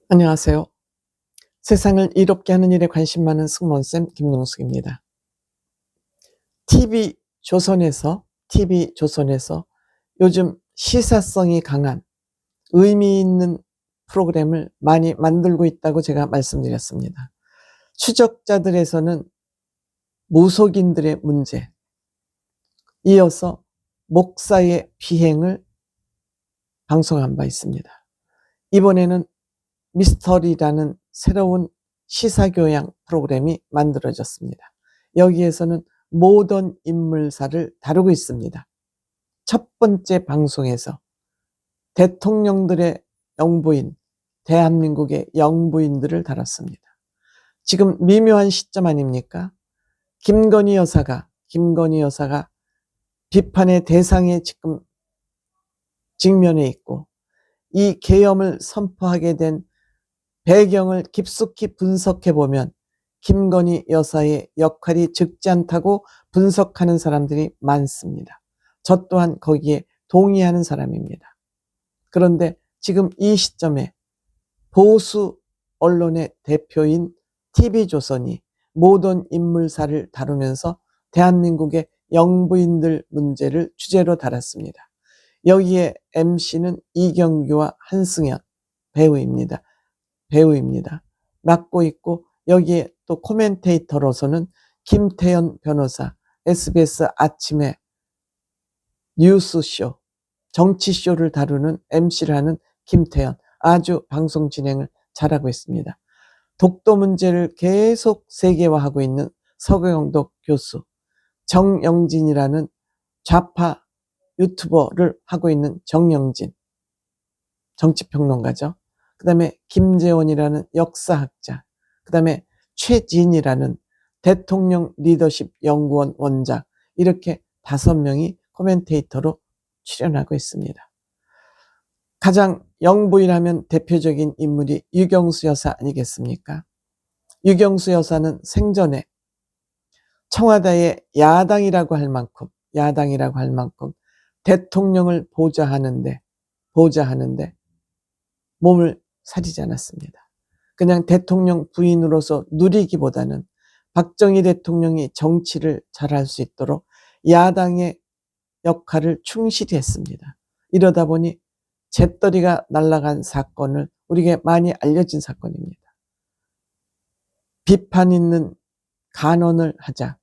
안녕하세요. 세상을 이롭게 하는 일에 관심 많은 승무원쌤 김동숙입니다. TV조선에서 요즘 시사성이 강한 의미 있는 프로그램을 많이 만들고 있다고 제가 말씀드렸습니다. 추적자들에서는 무속인들의 문제, 이어서 목사의 비행을 방송한 바 있습니다. 이번에는 미스터리라는 새로운 시사교양 프로그램이 만들어졌습니다. 여기에서는 모던 인물사를 다루고 있습니다. 첫 번째 방송에서 대통령들의 영부인, 대한민국의 영부인들을 다뤘습니다. 지금 미묘한 시점 아닙니까? 김건희 여사가 비판의 대상에 지금 직면해 있고, 이 계엄을 선포하게 된 배경을 깊숙이 분석해보면 김건희 여사의 역할이 적지 않다고 분석하는 사람들이 많습니다. 저 또한 거기에 동의하는 사람입니다. 그런데 지금 이 시점에 보수 언론의 대표인 TV조선이 모든 인물사를 다루면서 대한민국의 영부인들 문제를 주제로 다뤘습니다. 여기에 MC는 이경규와 한승연 배우입니다. 맡고 있고, 여기에 또 코멘테이터로서는 김태현 변호사, SBS 아침에 뉴스쇼, 정치쇼를 다루는 MC를 하는 김태현, 아주 방송 진행을 잘하고 있습니다. 독도 문제를 계속 세계화하고 있는 서경덕 교수, 정영진이라는 좌파 유튜버를 하고 있는 정영진, 정치평론가죠. 그 다음에 김재원이라는 역사학자, 그 다음에 최진이라는 대통령 리더십 연구원 원장, 이렇게 5명이 코멘테이터로 출연하고 있습니다. 가장 영부인하면 대표적인 인물이 유경수 여사 아니겠습니까? 유경수 여사는 생전에 청와대의 야당이라고 할 만큼 대통령을 보좌하는데 몸을 사리지 않았습니다. 그냥 대통령 부인으로서 누리기보다는 박정희 대통령이 정치를 잘할 수 있도록 야당의 역할을 충실히 했습니다. 이러다 보니 재떨이가 날아간 사건을 우리에게 많이 알려진 사건입니다. 비판 있는 간언을 하자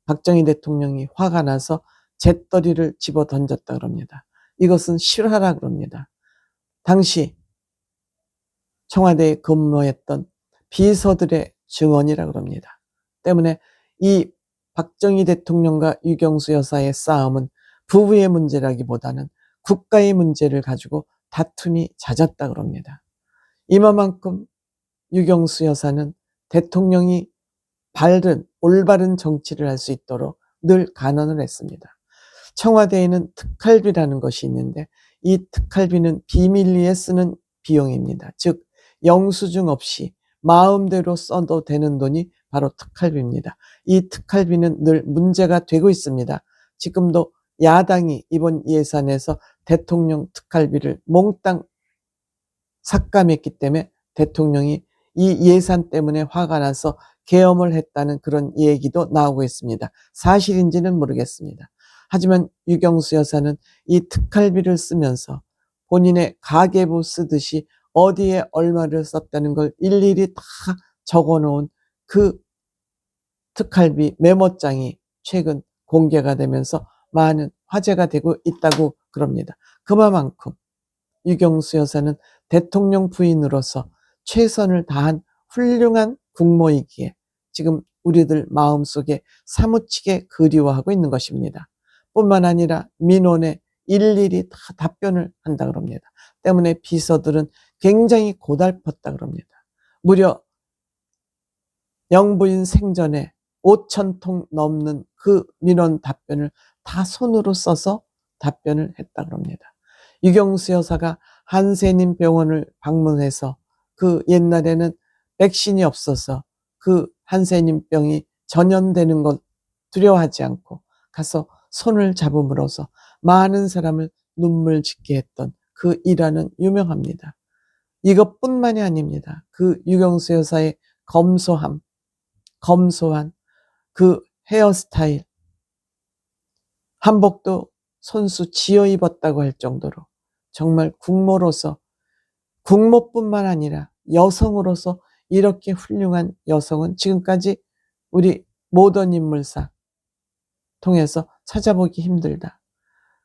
박정희 대통령이 화가 나서 재떨이를 집어 던졌다 그럽니다. 이것은 실화라 그럽니다. 당시 청와대에 근무했던 비서들의 증언이라 그럽니다. 때문에 이 박정희 대통령과 유경수 여사의 싸움은 부부의 문제라기보다는 국가의 문제를 가지고 다툼이 잦았다 그럽니다. 이만큼 유경수 여사는 대통령이 올바른 정치를 할 수 있도록 늘 간언을 했습니다. 청와대에는 특활비라는 것이 있는데, 이 특활비는 비밀리에 쓰는 비용입니다. 즉 영수증 없이 마음대로 써도 되는 돈이 바로 특활비입니다. 이 특활비는 늘 문제가 되고 있습니다. 지금도 야당이 이번 예산에서 대통령 특활비를 몽땅 삭감했기 때문에 대통령이 이 예산 때문에 화가 나서 계엄을 했다는 그런 얘기도 나오고 있습니다. 사실인지는 모르겠습니다. 하지만 유경수 여사는 이 특활비를 쓰면서 본인의 가계부 쓰듯이 어디에 얼마를 썼다는 걸 일일이 다 적어놓은 그 특활비 메모장이 최근 공개가 되면서 많은 화제가 되고 있다고 그럽니다. 그만큼 유경수 여사는 대통령 부인으로서 최선을 다한 훌륭한 국모이기에 지금 우리들 마음속에 사무치게 그리워하고 있는 것입니다. 뿐만 아니라 민원에 일일이 다 답변을 한다 그럽니다. 때문에 비서들은 굉장히 고달팠다 그럽니다. 무려 영부인 생전에 5,000통 넘는 그 민원 답변을 다 손으로 써서 답변을 했다 그럽니다. 유경수 여사가 한센인 병원을 방문해서 그 옛날에는 백신이 없어서 그 한센인 병이 전염되는 것 두려워하지 않고 가서 손을 잡음으로써 많은 사람을 눈물 짓게 했던 그 일화는 유명합니다. 이것뿐만이 아닙니다. 그 유경수 여사의 검소함, 검소한 그 헤어스타일, 한복도 손수 지어 입었다고 할 정도로 정말 국모로서, 국모뿐만 아니라 여성으로서 이렇게 훌륭한 여성은 지금까지 우리 모던 인물사 통해서 찾아보기 힘들다.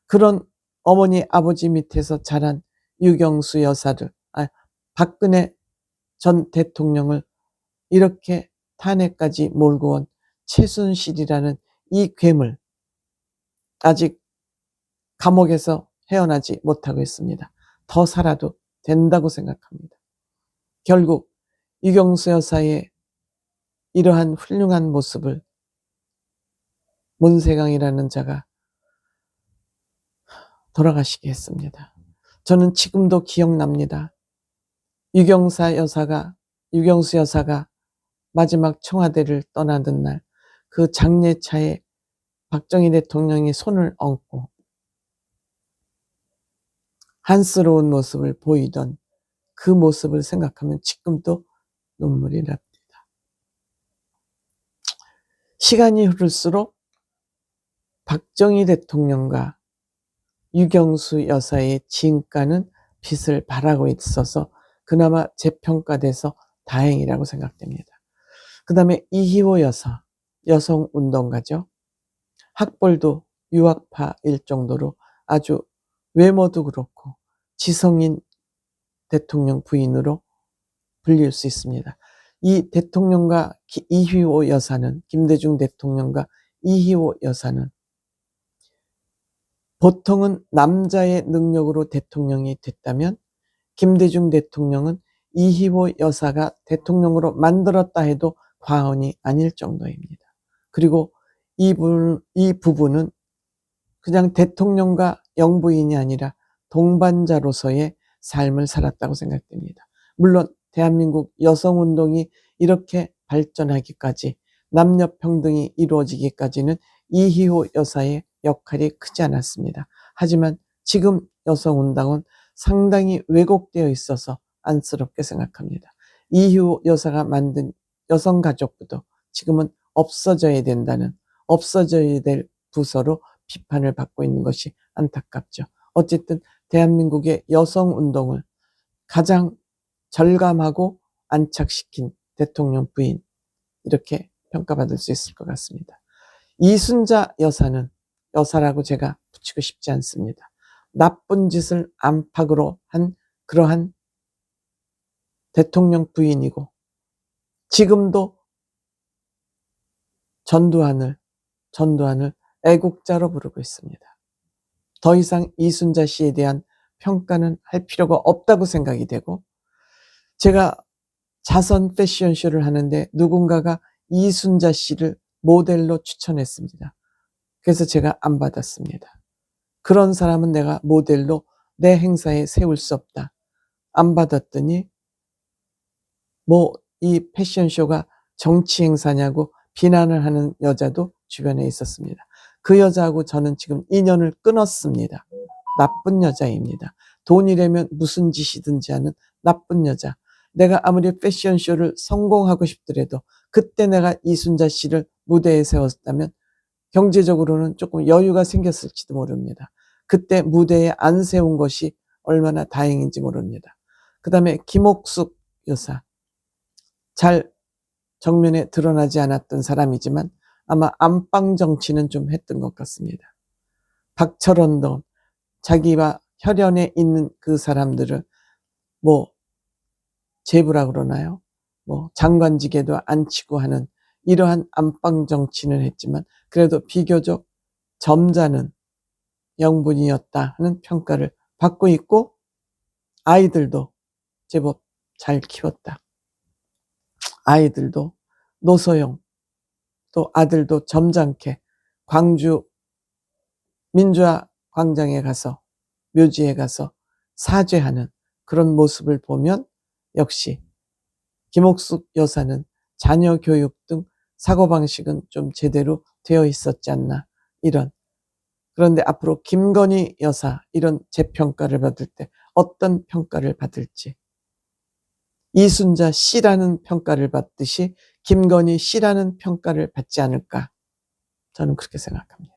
그런 어머니 아버지 밑에서 자란 유경수 여사를, 박근혜 전 대통령을 이렇게 탄핵까지 몰고 온 최순실이라는 이 괴물, 아직 감옥에서 헤어나지 못하고 있습니다. 더 살아도 된다고 생각합니다. 결국 유경수 여사의 이러한 훌륭한 모습을 문세강이라는 자가 돌아가시게 했습니다. 저는 지금도 기억납니다. 유경수 여사가 마지막 청와대를 떠나던 날 그 장례차에 박정희 대통령이 손을 얹고 한스러운 모습을 보이던 그 모습을 생각하면 지금도 눈물이 납니다. 시간이 흐를수록 박정희 대통령과 유경수 여사의 지인과는 빛을 발하고 있어서 그나마 재평가돼서 다행이라고 생각됩니다. 그 다음에 이희호 여사, 여성운동가죠. 학벌도 유학파일 정도로 아주 외모도 그렇고 지성인 대통령 부인으로 불릴 수 있습니다. 이 대통령과 이희호 여사는, 김대중 대통령과 이희호 여사는 보통은 남자의 능력으로 대통령이 됐다면 김대중 대통령은 이희호 여사가 대통령으로 만들었다 해도 과언이 아닐 정도입니다. 그리고 이 부부는 그냥 대통령과 영부인이 아니라 동반자로서의 삶을 살았다고 생각됩니다. 물론 대한민국 여성운동이 이렇게 발전하기까지, 남녀평등이 이루어지기까지는 이희호 여사의 역할이 크지 않았습니다. 하지만 지금 여성운동은 상당히 왜곡되어 있어서 안쓰럽게 생각합니다. 이희호 여사가 만든 여성가족부도 지금은 없어져야 될 부서로 비판을 받고 있는 것이 안타깝죠. 어쨌든 대한민국의 여성운동을 가장 절감하고 안착시킨 대통령 부인, 이렇게 평가받을 수 있을 것 같습니다. 이순자 여사라고 제가 붙이고 싶지 않습니다. 나쁜 짓을 안팎으로 한 그러한 대통령 부인이고 지금도 전두환을 애국자로 부르고 있습니다. 더 이상 이순자 씨에 대한 평가는 할 필요가 없다고 생각이 되고, 제가 자선 패션쇼를 하는데 누군가가 이순자 씨를 모델로 추천했습니다. 그래서 제가 안 받았습니다. 그런 사람은 내가 모델로 내 행사에 세울 수 없다. 안 받았더니 이 패션쇼가 정치 행사냐고 비난을 하는 여자도 주변에 있었습니다. 그 여자하고 저는 지금 인연을 끊었습니다. 나쁜 여자입니다. 돈이라면 무슨 짓이든지 하는 나쁜 여자. 내가 아무리 패션쇼를 성공하고 싶더라도 그때 내가 이순자 씨를 무대에 세웠다면 경제적으로는 조금 여유가 생겼을지도 모릅니다. 그때 무대에 안 세운 것이 얼마나 다행인지 모릅니다. 그 다음에 김옥숙 여사, 잘 정면에 드러나지 않았던 사람이지만 아마 안방 정치는 좀 했던 것 같습니다. 박철원도 자기와 혈연에 있는 그 사람들을 제부라 그러나요? 장관직에도 앉히고 하는 이러한 안방 정치는 했지만 그래도 비교적 점잖은 영분이었다 하는 평가를 받고 있고, 아이들도 제법 잘 키웠다. 아이들도 노소영, 또 아들도 점잖게 광주 민주화 광장에 가서, 묘지에 가서 사죄하는 그런 모습을 보면 역시 김옥숙 여사는 자녀 교육 등 사고방식은 좀 제대로 되어 있었지 않나, 이런. 그런데 앞으로 김건희 여사 이런 재평가를 받을 때 어떤 평가를 받을지 이순자 C라는 평가를 받듯이 김건희 C라는 평가를 받지 않을까, 저는 그렇게 생각합니다.